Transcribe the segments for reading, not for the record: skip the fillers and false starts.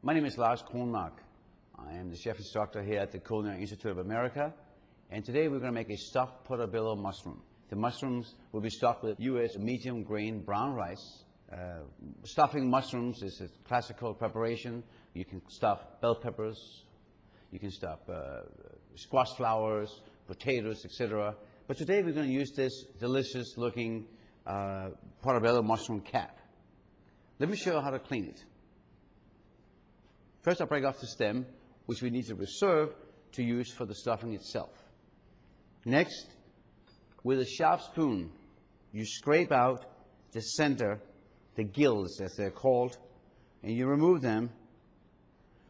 My name is Lars Kronmark. I am the chef instructor here at the Culinary Institute of America, and today we're going to make a stuffed portobello mushroom. The mushrooms will be stuffed with U.S. medium grain brown rice. Stuffing mushrooms is a classical preparation. You can stuff bell peppers, you can stuff squash flowers, potatoes, etc. But today we're going to use this delicious looking portobello mushroom cap. Let me show you how to clean it. First, I'll break off the stem, which we need to reserve to use for the stuffing itself. Next, with a sharp spoon, you scrape out the center, the gills as they're called, and you remove them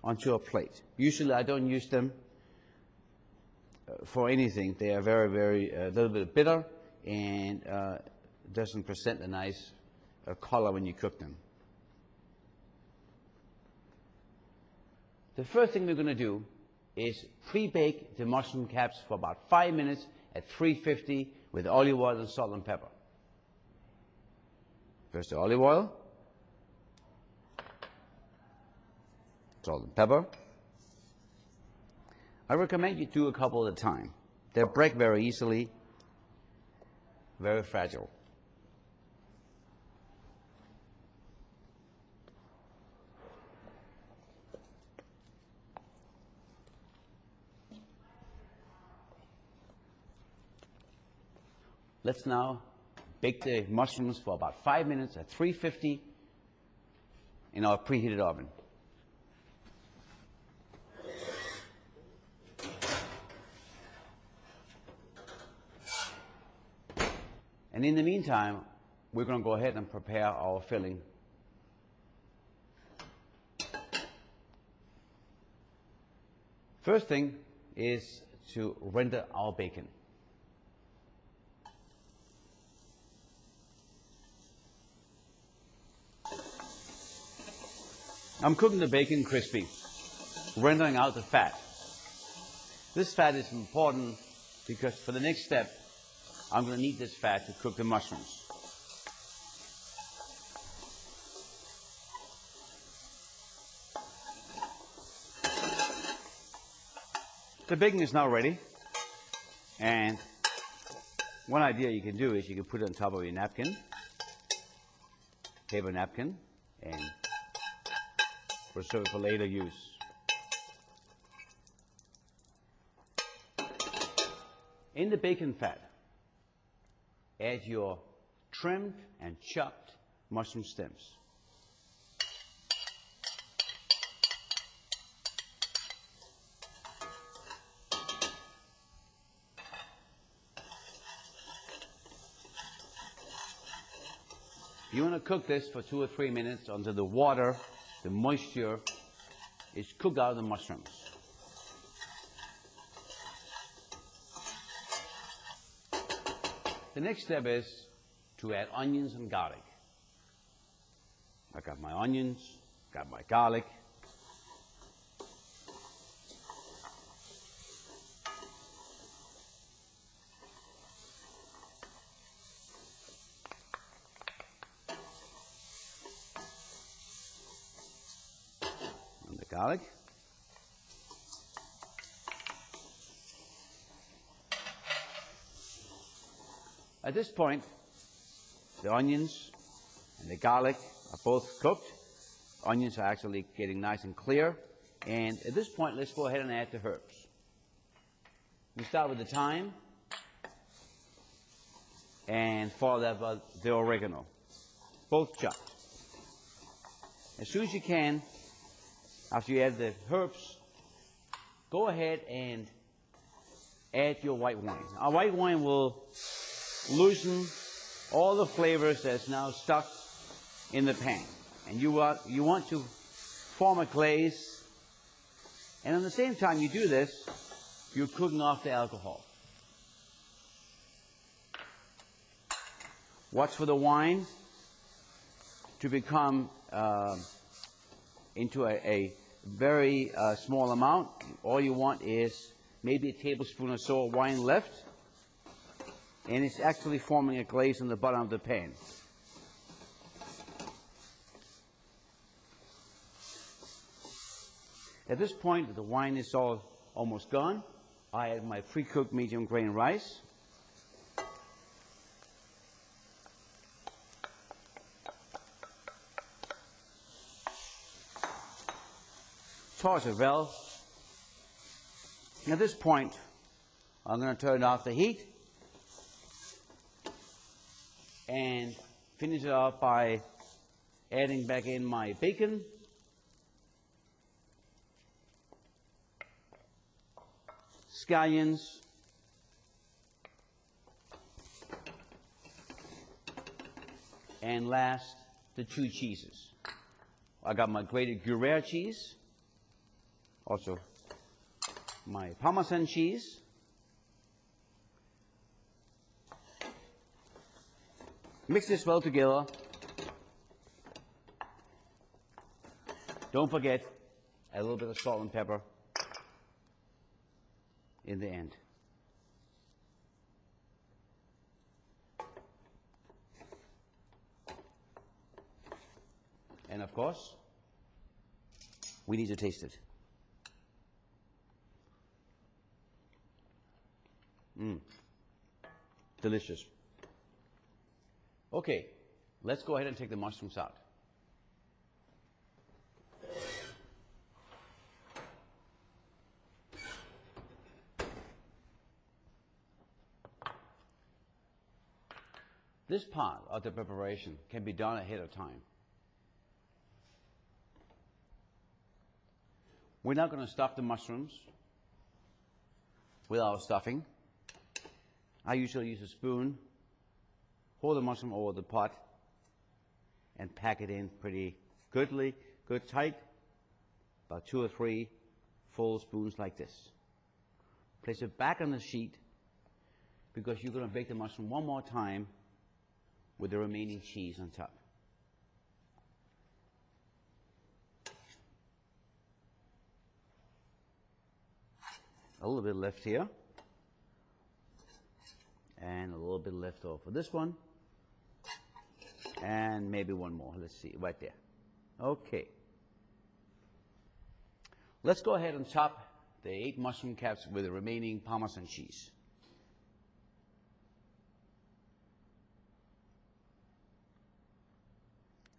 onto a plate. Usually I don't use them for anything. They are very, a little bit bitter and doesn't present a nice color when you cook them. The first thing we're going to do is pre-bake the mushroom caps for about 5 minutes at 350 with olive oil and salt and pepper. First the olive oil, salt and pepper. I recommend you do a couple at a time. They break very easily, very fragile. Let's now bake the mushrooms for about 5 minutes at 350 in our preheated oven. And in the meantime, we're going to go ahead and prepare our filling. First thing is to render our bacon. I'm cooking the bacon crispy, rendering out the fat. This fat is important because for the next step, I'm going to need this fat to cook the mushrooms. The bacon is now ready, and one idea you can do is you can put it on top of your napkin, paper napkin, and reserve for later use. In the bacon fat, add your trimmed and chopped mushroom stems. You want to cook this for 2 or 3 minutes until the water, the moisture, is cooked out of the mushrooms. The next step is to add onions and garlic. I got my onions, got my garlic. Garlic. At this point, the onions and the garlic are both cooked. Onions are actually getting nice and clear. And at this point, let's go ahead and add the herbs. We start with the thyme and follow that by the oregano, both chopped. As soon as you can, after you add the herbs, go ahead and add your white wine. Our white wine will loosen all the flavors that's now stuck in the pan. And you want to form a glaze. And at the same time you do this, you're cooking off the alcohol. Watch for the wine to become into a very small amount. All you want is maybe a tablespoon or so of wine left, and it's actually forming a glaze on the bottom of the pan. At this point, the wine is almost gone. I add my pre-cooked medium grain rice. Toss it well. And at this point, I'm going to turn off the heat and finish it off by adding back in my bacon, scallions, and last, the 2 cheeses. I got my grated Gruyere cheese, also my Parmesan cheese, mix this well together. Don't forget a little bit of salt and pepper in the end. And of course, we need to taste it. Delicious. Okay, let's go ahead and take the mushrooms out. This part of the preparation can be done ahead of time. We're now going to stuff the mushrooms with our stuffing. I usually use a spoon, hold the mushroom over the pot, and pack it in pretty good tight, about 2 or 3 full spoons like this. Place it back on the sheet because you're going to bake the mushroom one more time with the remaining cheese on top. A little bit left here, and a little bit left over for this one, and maybe one more. Let's see, right there. Okay. Let's go ahead and top the 8 mushroom caps with the remaining Parmesan cheese.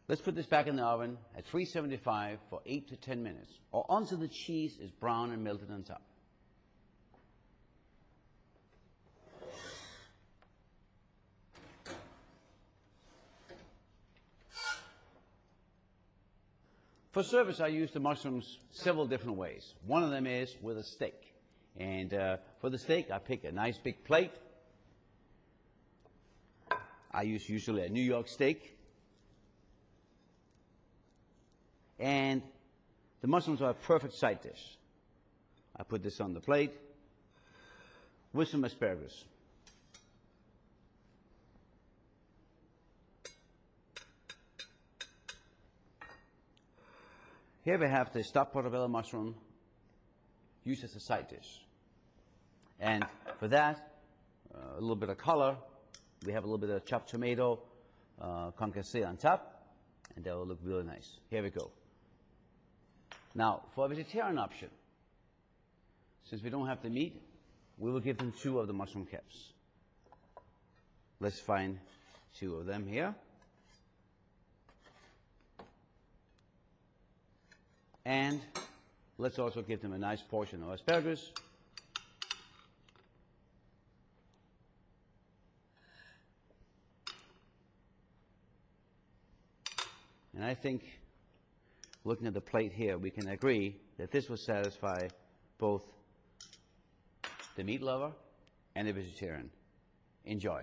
Let's put this back in the oven at 375 for 8 to 10 minutes, or until the cheese is brown and melted on top. For service, I use the mushrooms several different ways. One of them is with a steak. And for the steak, I pick a nice big plate. I use usually a New York steak. And the mushrooms are a perfect side dish. I put this on the plate with some asparagus. Here we have the stuffed portobello mushroom used as a side dish. And for that, a little bit of color, we have a little bit of chopped tomato concassé on top, and that will look really nice. Here we go. Now, for a vegetarian option, since we don't have the meat, we will give them 2 of the mushroom caps. Let's find 2 of them here. And let's also give them a nice portion of asparagus. And I think, looking at the plate here, we can agree that this will satisfy both the meat lover and the vegetarian. Enjoy.